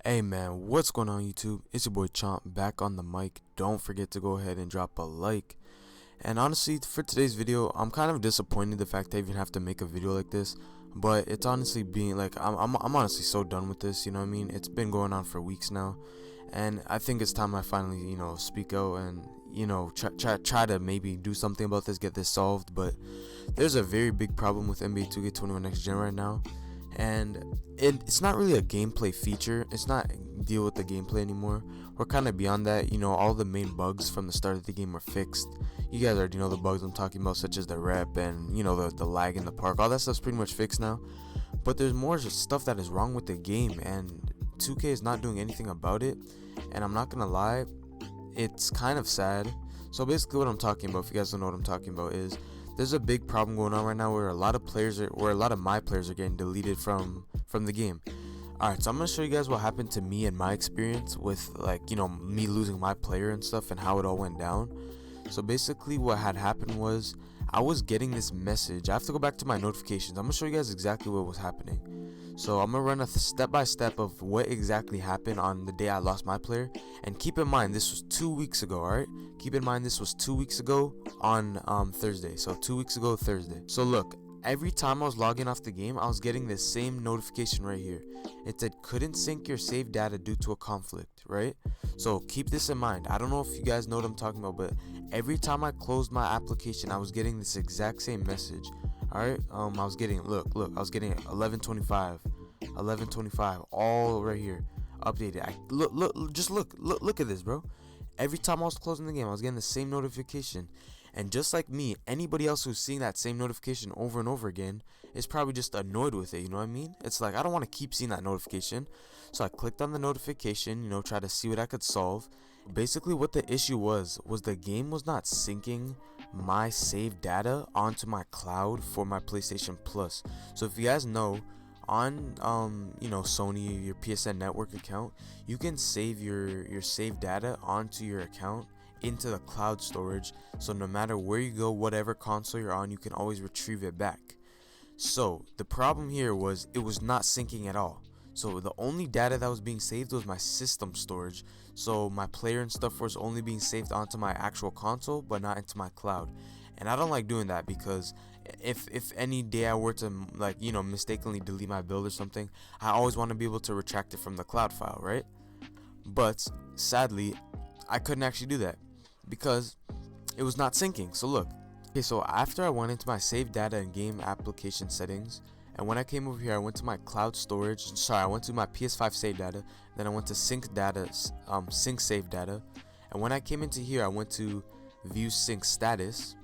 Hey man, what's going on YouTube? It's your boy Chomp back on the mic. Don't forget to go ahead and drop a like. And honestly, for today's video, I'm kind of disappointed the fact that I even have to make a video like this. But it's honestly being like, I'm honestly so done with this, you know what I mean? It's been going on for weeks now. And I think it's time I finally, speak out and, try to maybe do something about this, get this solved. But there's a very big problem with NBA 2K21 Next Gen right now. And it's not really a gameplay feature. It's not deal with the gameplay anymore. We're kind of beyond that. All the main bugs from the start of the game are fixed. You guys already know the bugs I'm talking about, such as the rep and the lag in the park. All that stuff's pretty much fixed now. But there's more stuff that is wrong with the game, and 2K is not doing anything about it. And I'm not gonna lie, it's kind of sad. So basically what I'm talking about, if you guys don't know what I'm talking about, is there's a big problem going on right now where a lot of my players are getting deleted from the game. Alright, so I'm gonna show you guys what happened to me and my experience with me losing my player and stuff and how it all went down. So basically what had happened was I was getting this message. I have to go back to my notifications. I'm gonna show you guys exactly what was happening. So I'm gonna run a step-by-step of what exactly happened on the day I lost my player. And keep in mind, this was 2 weeks ago, alright? Keep in mind, this was 2 weeks ago on Thursday. So 2 weeks ago, Thursday. So look, every time I was logging off the game, I was getting this same notification right here. It said, couldn't sync your save data due to a conflict, right? So keep this in mind. I don't know if you guys know what I'm talking about, but every time I closed my application, I was getting this exact same message. Alright, I was getting, look, I was getting 1125, all right here, updated. Look at this, bro. Every time I was closing the game, I was getting the same notification. And just like me, anybody else who's seeing that same notification over and over again is probably just annoyed with it, you know what I mean? It's like, I don't want to keep seeing that notification. So I clicked on the notification, try to see what I could solve. Basically what the issue was the game was not syncing my saved data onto my cloud for my PlayStation Plus. So if you guys know, on Sony, your PSN network account, you can save your saved data onto your account into the cloud storage, so no matter where you go, whatever console you're on, you can always retrieve it back. So the problem here was it was not syncing at all. So the only data that was being saved was my system storage. So my player and stuff was only being saved onto my actual console, but not into my cloud. And I don't like doing that, because if any day I were to mistakenly delete my build or something, I always want to be able to retract it from the cloud file, right? But sadly, I couldn't actually do that because it was not syncing. So look, okay, so after I went into my save data and game application settings, and when I came over here, I went to my cloud storage. I went to my PS5 save data. Then I went to sync data, sync save data. And when I came into here, I went to view sync status.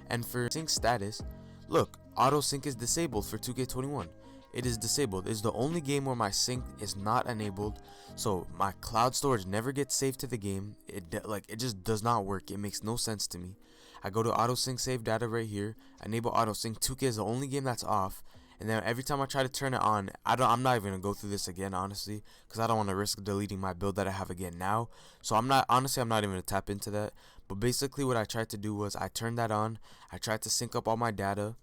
And for sync status, look, auto sync is disabled for 2K21. It is disabled. It's the only game where my sync is not enabled. So my cloud storage never gets saved to the game. It just does not work. It makes no sense to me. I go to auto sync save data right here, enable auto sync. 2K is the only game that's off. And then every time I try to turn it on, I'm not even gonna go through this again, honestly, because I don't want to risk deleting my build that I have again now. So I'm not even gonna tap into that. But basically what I tried to do was I turned that on. I tried to sync up all my data.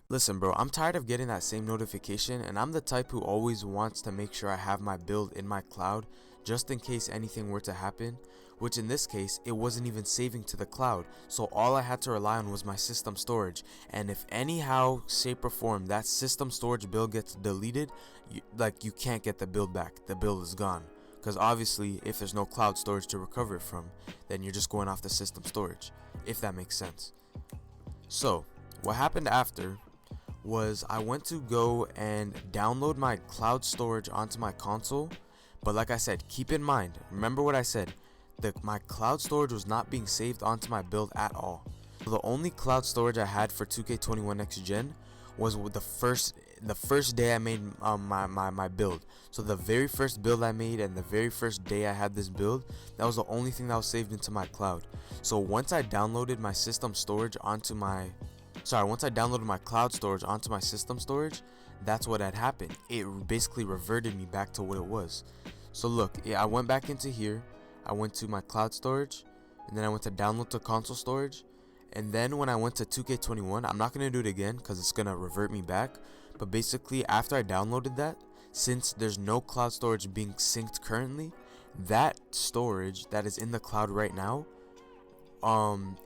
Listen, bro, I'm tired of getting that same notification, and I'm the type who always wants to make sure I have my build in my cloud just in case anything were to happen, which in this case, it wasn't even saving to the cloud. So all I had to rely on was my system storage. And if anyhow, shape or form, that system storage build gets deleted, you can't get the build back. The build is gone. Because obviously, if there's no cloud storage to recover it from, then you're just going off the system storage, if that makes sense. So what happened after was I went to go and download my cloud storage onto my console. But like I said, keep in mind, remember what I said, my cloud storage was not being saved onto my build at all. So the only cloud storage I had for 2K21 Next Gen was with the first day I made my build. So the very first build I made and the very first day I had this build, that was the only thing that was saved into my cloud. So once I downloaded my system storage onto my once I downloaded my cloud storage onto my system storage, that's what had happened. It basically reverted me back to what it was. So look, I went back into here, I went to my cloud storage, and then I went to download to console storage, and then when I went to 2K21, I'm not going to do it again because it's going to revert me back, but basically after I downloaded that, since there's no cloud storage being synced currently, that storage that is in the cloud right now,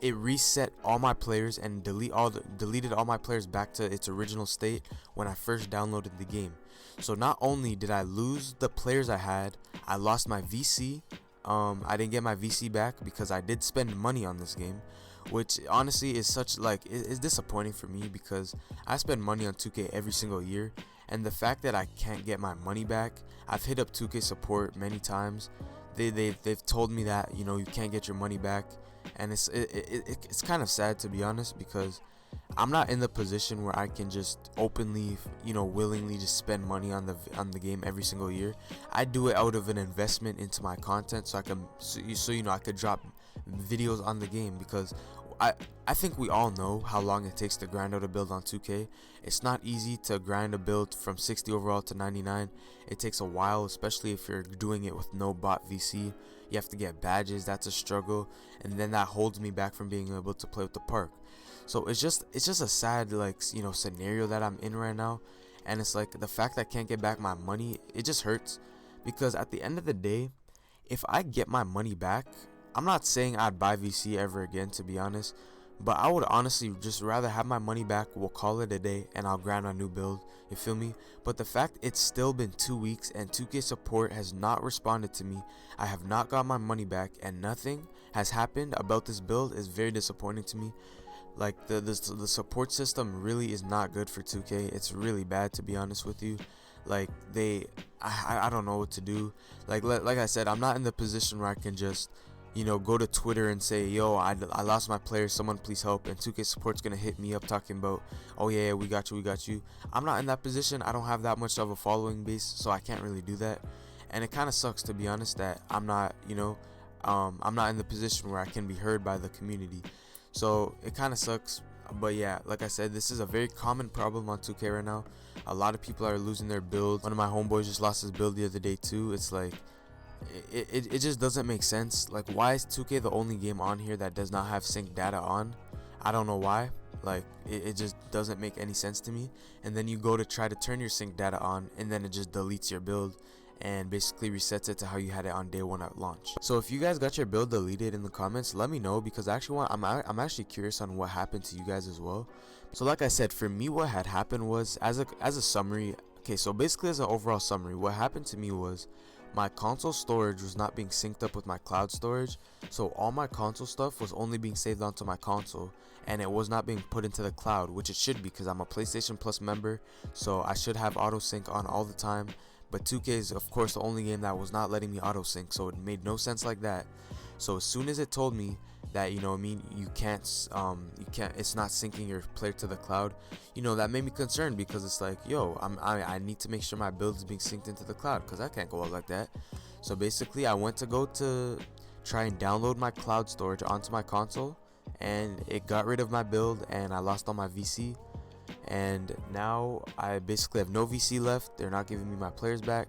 it reset all my players and deleted all my players back to its original state when I first downloaded the game. So not only did I lose the players I had, I lost my VC. I didn't get my VC back because I did spend money on this game, which honestly is such it's disappointing for me because I spend money on 2K every single year, and the fact that I can't get my money back, I've hit up 2K support many times. They've told me that, you know, you can't get your money back, and it's kind of sad, to be honest, because I'm not in the position where I can just openly, you know, willingly just spend money on the game every single year. I do it out of an investment into my content, so I can you know, I could drop videos on the game, because I think we all know how long it takes to grind out a build on 2K. It's not easy to grind a build from 60 overall to 99. It takes a while, especially if you're doing it with no bot VC. You have to get badges, that's a struggle, and then that holds me back from being able to play with the park. So it's just a sad, like, you know, scenario that I'm in right now, and it's like the fact that I can't get back my money, it just hurts, because at the end of the day, if I get my money back, I'm not saying I'd buy VC ever again, to be honest, but I would honestly just rather have my money back. We'll call it a day and I'll grind a new build, you feel me? But the fact it's still been 2 weeks and 2K support has not responded to me, I have not got my money back, and nothing has happened about this build is very disappointing to me. Like the support system really is not good for 2K. It's really bad, to be honest with you. Like I don't know what to do. Like I said, I'm not in the position where I can just, you know, go to Twitter and say, yo, I lost my player, someone please help, and 2K support's gonna hit me up talking about, oh yeah, we got you. I'm not in that position. I don't have that much of a following base, so I can't really do that, and it kind of sucks, to be honest, that I'm not, you know, I'm not in the position where I can be heard by the community. So it kind of sucks, but yeah, like I said, this is a very common problem on 2K right now. A lot of people are losing their build. One of my homeboys just lost his build the other day too. It's like it just doesn't make sense. Like, why is 2K the only game on here that does not have sync data on? I don't know why. Like, it just doesn't make any sense to me. And then you go to try to turn your sync data on, and then it just deletes your build and basically resets it to how you had it on day one at launch. So if you guys got your build deleted in the comments, let me know, because I'm actually curious on what happened to you guys as well. So like I said, for me, what had happened was, as a summary, okay, so basically as an overall summary, what happened to me was my console storage was not being synced up with my cloud storage, so all my console stuff was only being saved onto my console, and it was not being put into the cloud, which it should be, because I'm a PlayStation Plus member, so I should have auto sync on all the time. But 2K is of course the only game that was not letting me auto sync, so it made no sense like that. So as soon as it told me that, you know what I mean, you can't, it's not syncing your player to the cloud, you know, that made me concerned, because it's like, yo, I need to make sure my build is being synced into the cloud, because I can't go out like that. So basically I went to go to try and download my cloud storage onto my console, and it got rid of my build, and I lost all my VC. And now I basically have no VC left. They're not giving me my players back,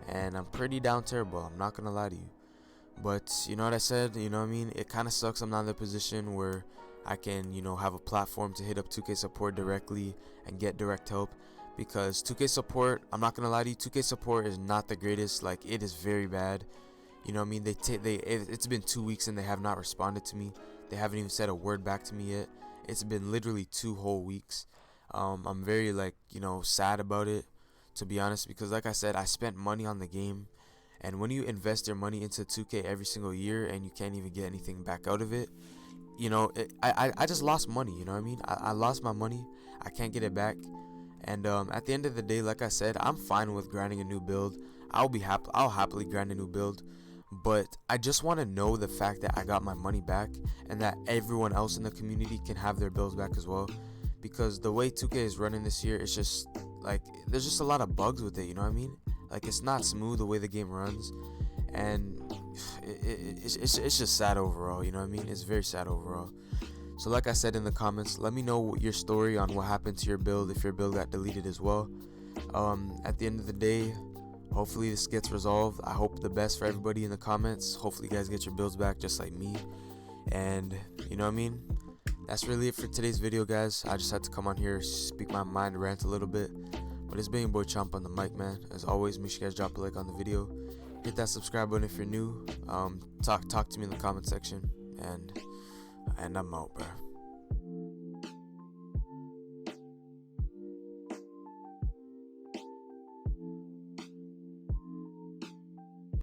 and I'm pretty down terrible, I'm not gonna lie to you. But you know what I said, you know what I mean, it kind of sucks I'm not in the position where I can, you know, have a platform to hit up 2K support directly and get direct help, because 2K support, I'm not gonna lie to you, 2K support is not the greatest. Like, it is very bad, you know what I mean. It's been 2 weeks and they have not responded to me. They haven't even said a word back to me yet. It's been literally 2 whole weeks. I'm very, like, you know, sad about it, to be honest, because like I said, I spent money on the game, and when you invest your money into 2K every single year and you can't even get anything back out of it, you know, I just lost money, you know what I mean. I lost my money, I can't get it back, and at the end of the day, like I said, I'm fine with grinding a new build. I'll happily grind a new build, but I just want to know the fact that I got my money back, and that everyone else in the community can have their builds back as well. Because the way 2K is running this year, it's just like, there's just a lot of bugs with it, you know what I mean. Like, it's not smooth the way the game runs, and it's just sad overall, you know what I mean. It's very sad overall. So like I said in the comments, let me know your story on what happened to your build, if your build got deleted as well. At the end of the day, hopefully this gets resolved. I hope the best for everybody in the comments. Hopefully you guys get your builds back just like me, and you know what I mean. That's really it for today's video, guys. I just had to come on here, speak my mind, rant a little bit. But it's been your boy Chomp on the mic, man. As always, make sure you guys drop a like on the video. Hit that subscribe button if you're new. Talk to me in the comment section. And I'm out, bro.